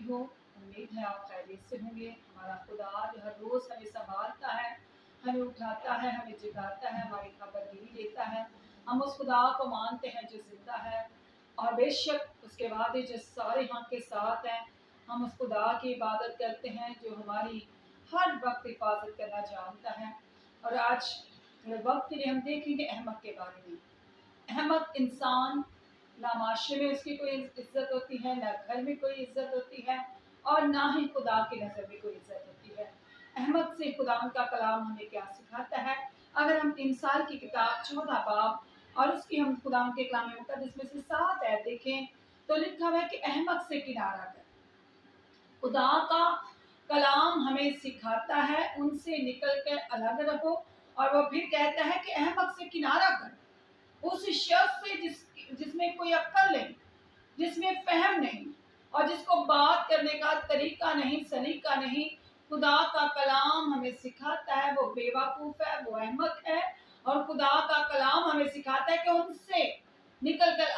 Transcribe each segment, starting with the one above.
हो। उम्मीद है आप खैरियत से होंगे। हमारा खुदा जो हर रोज़ हमें संभालता है, हमें उठाता है, हमें जगाता है, हमारी खबरगिरी लेता है। हम उस खुदा को मानते हैं जो ज़िंदा है, और बेशक उसके वादे जो सारे हक़ के साथ हैं। हम उस खुदा की इबादत करते हैं जो हमारी हर वक्त हिफाजत करना जानता है। और आज थोड़े वक्त के लिए हम देखेंगे अहमक के बारे में। अहमक इंसान, ना माशरे में उसकी कोई इज्जत होती है, ना घर में कोई इज्जत होती है, और ना ही खुदा की नज़र में कोई इज्जत होती है। अहमक से खुदा का कलाम हमें क्या सिखाता है? अगर हम इमसाल की किताब 14 बाब और उसकी हम खुदा के कलाम मुक़द्दस में से 7 आयत देखें तो लिखा हुआ है कि अहमक से किनारा कर। खुदा का कलाम हमें सिखाता है उनसे निकल कर अलग रहो, और वो फिर कहता है कि अहमक से किनारा कर। उस शख्स से जिसमें कोई अक्ल नहीं, जिसमें फहम नहीं, और जिसको बात करने का तरीका नहीं, सलीका नहीं। खुदा का कलाम हमें सिखाता है वो बेवकूफ़ है, वो अहमक है। और खुदा का कलाम हमें सिखाता है कि उनसे निकल कर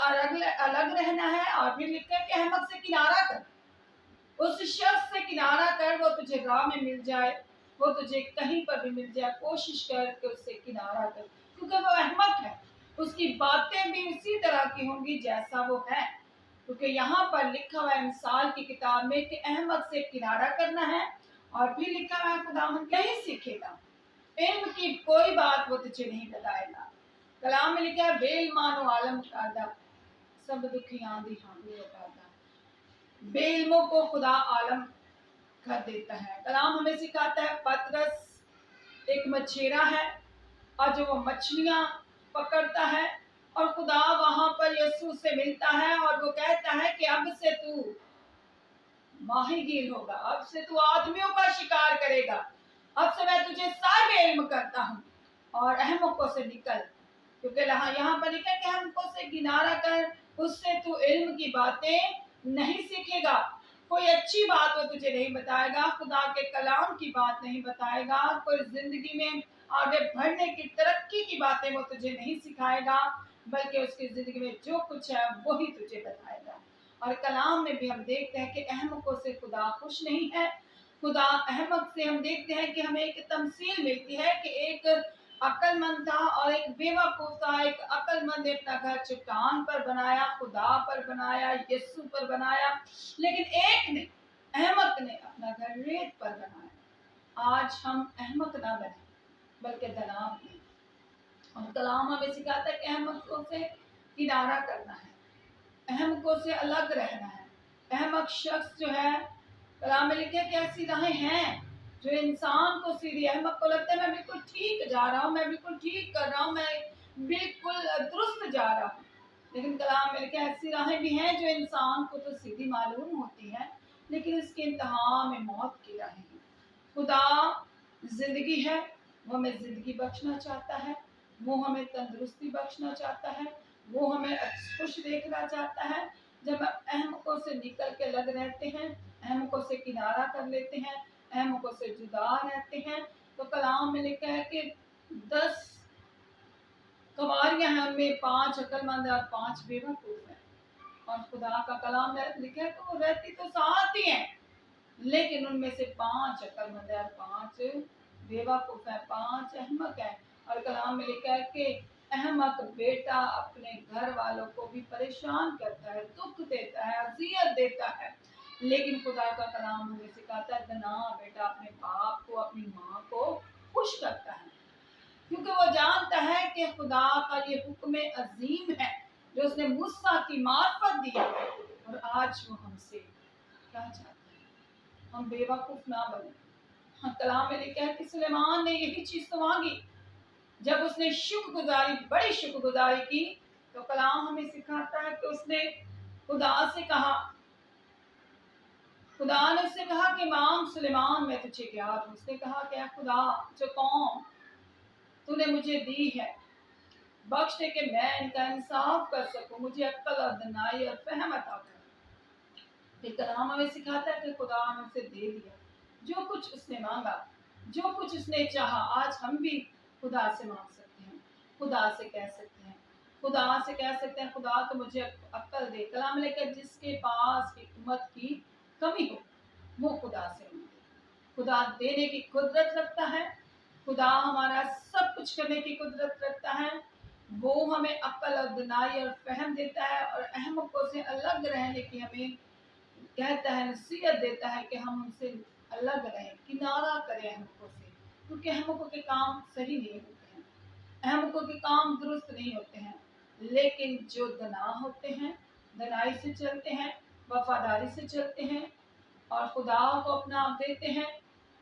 अलग रहना है, और फिर लिखता है कि अहमक से किनारा कर। उस शख्स से किनारा कर, वो तुझे राह में मिल जाए, वो तुझे कहीं पर भी मिल जाए, कोशिश कर कि उससे किनारा कर, क्योंकि वो अहमक है। उसकी बातें भी उसी तरह की होंगी जैसा वो है, क्योंकि यहाँ पर लिखा हुआ है मिसाल की किताब में कि अहमक से किनारा करना है। और फिर लिखा हुआ है खुदावंद नहीं सीखेगा, इल्म की कोई बात वो तुझे नहीं बताएगा। कलाम में लिखा है बेल मानो आलम कादा, सब दुखी आंधी हांडी उठाता। बेइल्मों को खुदा आलम कर देता है। कलाम हमें सिखाता है पतरस एक मछेरा है, और जो वो मछलियां पकड़ता है, और खुदा वहां पर यीशु से मिलता है और वो कहता है कि अब से तू माहीगीर होगा, अब से तू आदमियों का शिकार करेगा, अब से मैं तुझे साहिब इल्म करता हूँ, और अहमकों से निकल, क्योंकि यहाँ पर लिखा है कि अहमकों से किनारा कर, उससे तू इल्म की बातें नहीं सीखेगा। कोई अच्छी बात वो तुझे नहीं बताएगा, खुदा के कलाम की बात नहीं बताएगा, कोई जिंदगी में आगे बढ़ने की तरक्की की बातें वो तुझे नहीं सिखाएगा, बल्कि उसकी जिंदगी में जो कुछ है वही तुझे बताएगा। और कलाम में भी हम देखते हैं कि अहमकों से खुदा खुश नहीं है। खुदा अहमक से हम देखते हैं कि हमें एक तमसील मिलती है कि एक अक्लमंद था और एक बेवकूफ था। एक अक्लमंद ने अपना घर चट्टान पर बनाया, खुदा पर बनाया, यीशु पर बनाया, लेकिन एक ने, अहमक ने अपना घर रेत पर बनाया। आज हम अहमक ना बने, बल्कि दनाब बने। और कलाम हमें सिखाता है कि अहमकों से किनारा करना है, अहमकों से अलग रहना है। अहमक शख्स जो है, कलाम में लिखा है कि ऐसी राहें हैं जो इंसान को सीधी, अहमक को लगता है मैं बिल्कुल ठीक जा रहा हूँ, मैं बिल्कुल ठीक कर रहा हूँ, मैं बिल्कुल दुरुस्त जा रहा हूँ, लेकिन कलाम में लिखा है ऐसी राहें भी हैं जो इंसान को तो सीधी मालूम होती है, लेकिन इसके इंतहा में मौत की राहें हैं। खुदा जिंदगी है, वो हमें जिंदगी बख्शना चाहता है, वो हमें तंदुरुस्ती बख्शना चाहता है, वो हमें खुश देखना चाहता है। जब हम अहमकों से निकल के अलग रहते हैं, अहमकों से किनारा कर लेते हैं, अहमकों से जुदा रहते हैं, तो कलाम में लिखा है कि 10 कवारियां हैं, उनमें 5 अक्लमंद और 5 बेवकूफ हैं। और खुदा का कलाम में लिखा है कि वो रहती तो साथ ही हैं, लेकिन उनमें से 5 अक्लमंद और 5 बेवकूफ है, 5 अहमक है। और कलाम में लिखा है कि अहमक बेटा अपने घर वालों को भी परेशान करता है, दुख देता है, अजियत देता है, लेकिन खुदा का कलाम हमें सिखाता है ना बेटा अपने बाप को, अपनी माँ को खुश करता है, क्योंकि वो जानता है कि खुदा का ये हुक्म अजीम है जो उसने मूसा की मार्फत दिया। और आज वो हमसे क्या चाहता है, हम बेवकूफ ना बने। हाँ, कलाम में लिखा है कि सुलेमान ने यही चीज तो मांगी जब उसने शुक्रगुजारी, बड़ी शुक्रगुजारी की, तो कलाम हमें सिखाता है कि उसने खुदा से कहा, खुदा ने उससे कहा कि मांग सुलेमान मैं तुझे क्या दूं। उसने कहा कि खुदा जो कौम तूने मुझे दी है बख्श दे कि मैं इनका इंसाफ कर सकूं, मुझे अक्ल और दनाई और फहम अता कर। फिर कलाम हमें सिखाता है कि खुदा ने उसे दे दिया जो कुछ उसने मांगा, जो कुछ उसने चाहा। आज हम भी खुदा से मांग सकते हैं, खुदा से कह सकते हैं, खुदा से कह सकते हैं खुदा तो मुझे अक्ल दे। कलाम लेकर जिसके पास हिकमत की कमी हो, वो खुदा से मांगे। खुदा देने की कुदरत रखता है, खुदा हमारा सब कुछ करने की कुदरत रखता है। वो हमें अक्ल और दिनाई और फहम देता है और अहमकों से अलग रहने की हमें कहता है, नसीहत देता है कि हम उनसे अलग रहें, किनारा करें अहमकों से, क्योंकि अहमकों के काम सही नहीं होते हैं, अहमकों के काम दुरुस्त नहीं होते हैं। लेकिन जो दना होते हैं, दनाई से चलते हैं, वफादारी से चलते हैं और खुदा को अपना आप देते हैं,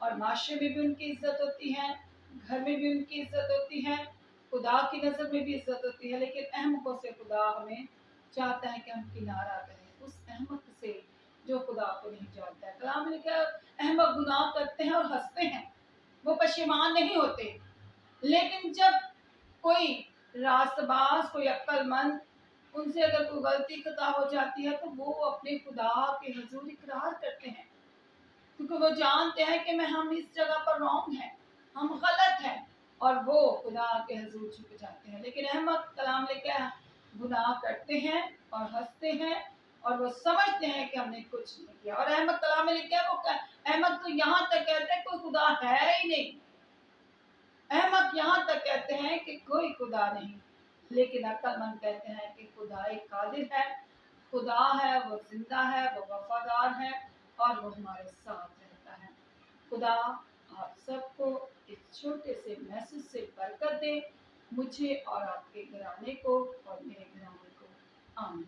और माशरे में भी उनकी इज्जत होती है, घर में भी उनकी इज्जत होती है, खुदा की नज़र में भी इज्जत होती है। लेकिन अहमकों से खुदा हमें चाहता है कि हम किनारा करें उस अहमक से जो खुदा को नहीं जानता है। कलाम में लिखा है, अहमक गुनाह करते हैं और हंसते हैं, वो पशेमान नहीं होते। लेकिन जब कोई रास्तबाज, कोई अक्लमंद, उनसे अगर कोई गलती खता हो जाती है तो वो अपने खुदा के हुजूर इकरार करते हैं, क्योंकि वो जानते हैं कि मैं हम इस जगह पर रॉन्ग हैं, हम गलत हैं, और वो खुदा के हुजूर झुक जाते हैं। लेकिन अहमक, कलाम लिखा है, गुनाह करते हैं और हंसते हैं और वो समझते हैं कि हमने कुछ नहीं किया। और अहमक, कलाम में लिखा है, वो अहमक तो यहाँ तक कहते हैं कोई खुदा है ही नहीं। अहमक यहाँ तक कहते हैं कि कोई खुदा नहीं, लेकिन अक्लमंद कहते हैं कि खुदा एक कादिर है, खुदा है, वो जिंदा है, वो वफादार है और वो हमारे साथ रहता है। खुदा आप सबको इस छोटे से मैसेज से बरकत दे, मुझे और आपके घराने को और मेरे घराने को। आमीन।